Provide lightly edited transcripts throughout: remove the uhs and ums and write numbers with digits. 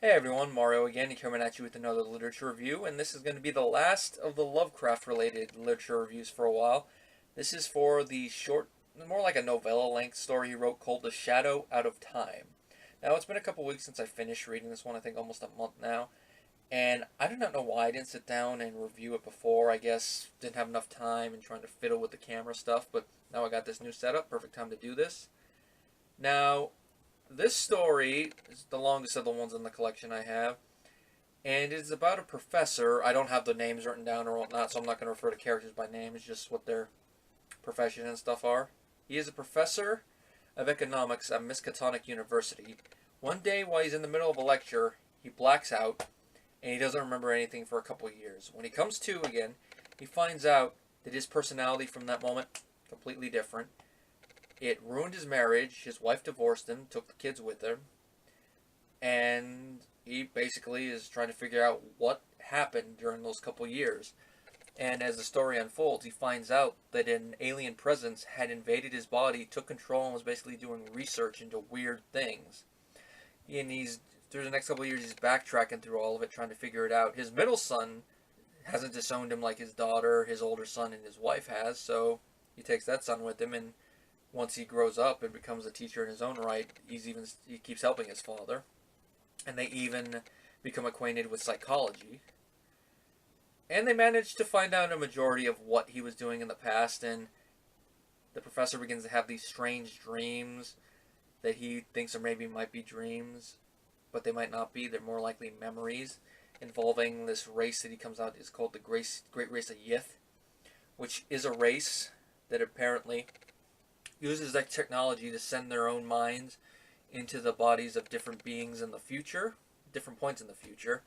Hey everyone, Mario again, coming at you with another literature review, and this is going to be the last of the Lovecraft related literature reviews for a while. This is for the short, more like a novella length story he wrote called The Shadow Out of Time. Now, it's been a couple weeks since I finished reading this one, I think almost a month now, and I do not know why I didn't sit down and review it before. I guess didn't have enough time and trying to fiddle with the camera stuff, but now I got this new setup, perfect time to do this. Now, this story is the longest of the ones in the collection I have, and it's about a professor. I don't have the names written down or whatnot, so I'm not going to refer to characters by name. It's just what their profession and stuff are. He is a professor of economics at Miskatonic University. One day, while he's in the middle of a lecture, he blacks out, and he doesn't remember anything for a couple of years. When he comes to again, he finds out that his personality from that moment completely different. It ruined his marriage. His wife divorced him, took the kids with her, and he basically is trying to figure out what happened during those couple years. And as the story unfolds, he finds out that an alien presence had invaded his body, took control, and was basically doing research into weird things. And he's through the next couple of years, he's backtracking through all of it, trying to figure it out. His middle son hasn't disowned him like his daughter, his older son, and his wife has, so he takes that son with him, and once he grows up and becomes a teacher in his own right, he keeps helping his father, and they even become acquainted with psychology. And they manage to find out a majority of what he was doing in the past, and the professor begins to have these strange dreams that he thinks or maybe might be dreams, but they might not be. They're more likely memories involving this race that he comes out is called the Great Race of Yith, which is a race that apparently uses that technology to send their own minds into the bodies of different beings in the future, different points in the future.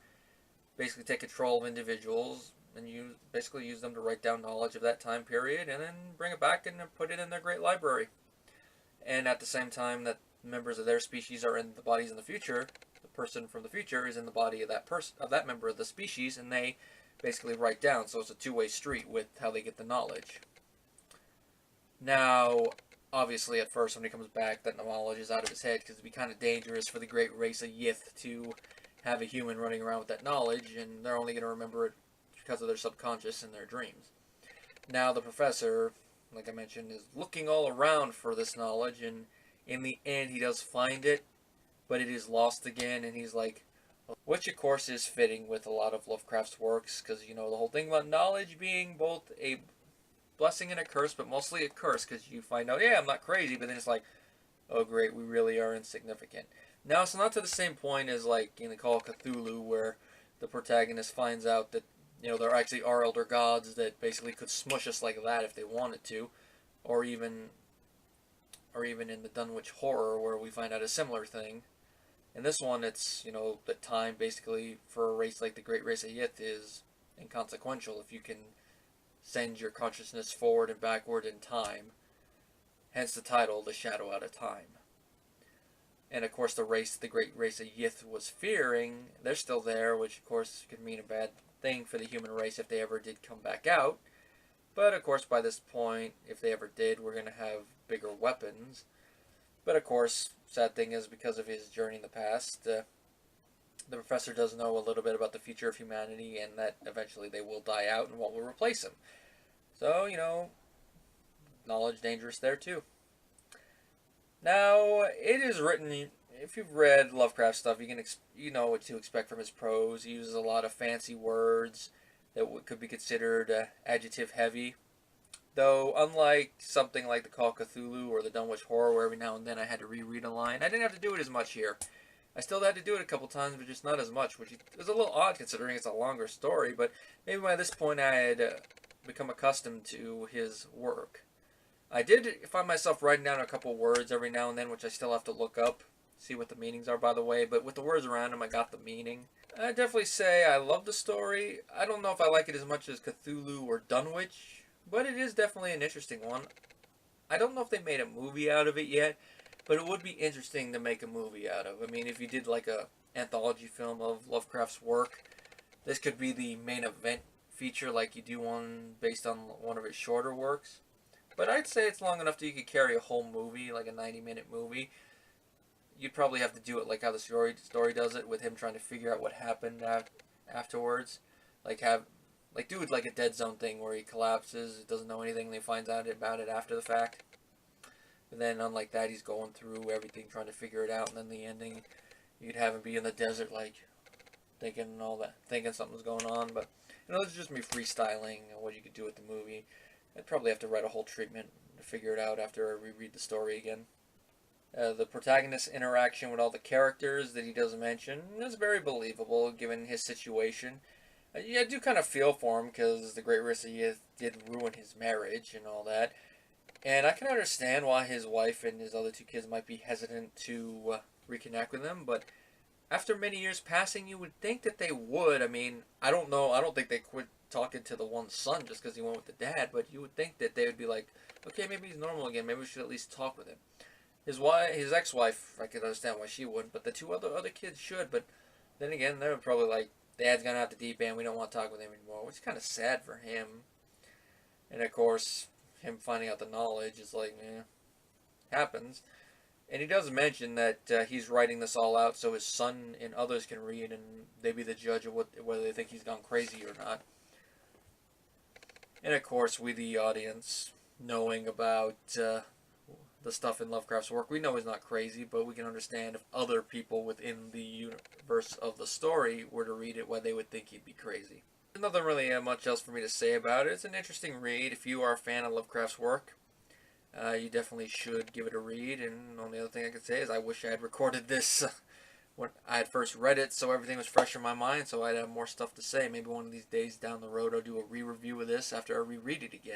Basically take control of individuals and basically use them to write down knowledge of that time period and then bring it back and put it in their great library. And at the same time that members of their species are in the bodies in the future, the person from the future is in the body of that member of the species, and they basically write down. So it's a two-way street with how they get the knowledge. Now, obviously, at first, when he comes back, that knowledge is out of his head because it'd be kind of dangerous for the great race of Yith to have a human running around with that knowledge, and they're only going to remember it because of their subconscious and their dreams. Now, the professor, like I mentioned, is looking all around for this knowledge, and in the end, he does find it, but it is lost again, and he's like, which of course is fitting with a lot of Lovecraft's works, because, the whole thing about knowledge being both a blessing and a curse, but mostly a curse, because you find out, yeah, I'm not crazy, but then it's like, oh great, we really are insignificant. Now, it's not to the same point as like in the Call of Cthulhu, where the protagonist finds out that, there actually are elder gods that basically could smush us like that if they wanted to, or even in the Dunwich Horror, where we find out a similar thing. In this one, it's, that time basically for a race like the Great Race of Yith is inconsequential if you can send your consciousness forward and backward in time. Hence the title, The Shadow Out of Time. And of course the Great Race of Yith was fearing, they're still there, which of course could mean a bad thing for the human race if they ever did come back out. But of course by this point, if they ever did, we're going to have bigger weapons. But of course, sad thing is, because of his journey in the past, the professor does know a little bit about the future of humanity, and that eventually they will die out and what will replace him. So, knowledge dangerous there too. Now, it is written, if you've read Lovecraft stuff, you know what to expect from his prose. He uses a lot of fancy words that could be considered adjective heavy. Though, unlike something like the Call of Cthulhu or the Dunwich Horror, where every now and then I had to reread a line, I didn't have to do it as much here. I still had to do it a couple times, but just not as much, which is a little odd considering it's a longer story, but maybe by this point I had become accustomed to his work. I did find myself writing down a couple words every now and then, which I still have to look up, see what the meanings are, by the way, but with the words around them, I got the meaning. I'd definitely say I love the story. I don't know if I like it as much as Cthulhu or Dunwich, but it is definitely an interesting one. I don't know if they made a movie out of it yet, but it would be interesting to make a movie out of. I mean, if you did like a anthology film of Lovecraft's work, this could be the main event feature, like you do one based on one of his shorter works. But I'd say it's long enough that you could carry a whole movie, like a 90-minute movie. you'd probably have to do it like how the story does it, with him trying to figure out what happened afterwards. Like do it like a Dead Zone thing where he collapses, doesn't know anything, and he finds out about it after the fact. And then unlike that, he's going through everything trying to figure it out, and then the ending, you'd have him be in the desert like thinking all that, thinking something's going on. But this is just me freestyling what you could do with the movie. I'd probably have to write a whole treatment to figure it out after I reread the story again. The protagonist's interaction with all the characters that he doesn't mention is very believable given his situation. Yeah, I do kind of feel for him because the great risk he did ruin his marriage and all that. And I can understand why his wife and his other two kids might be hesitant to reconnect with him, but after many years passing, you would think that they would. I mean, I don't know. I don't think they quit talking to the one son just because he went with the dad, but you would think that they would be like, okay, maybe he's normal again. Maybe we should at least talk with him. His ex-wife, I can understand why she wouldn't, but the two other kids should. But then again, they're probably like, Dad's gone out the deep end. We don't want to talk with him anymore, which is kind of sad for him. And of course, him finding out the knowledge is like, happens. And he does mention that he's writing this all out so his son and others can read, and they be the judge of whether they think he's gone crazy or not. And of course, we the audience, knowing about the stuff in Lovecraft's work, we know he's not crazy, but we can understand if other people within the universe of the story were to read it, why they would think he'd be crazy. There's nothing really much else for me to say about it. It's an interesting read. If you are a fan of Lovecraft's work, you definitely should give it a read. And the only other thing I could say is I wish I had recorded this when I had first read it, so everything was fresh in my mind, so I'd have more stuff to say. Maybe one of these days down the road I'll do a re-review of this after I reread it again.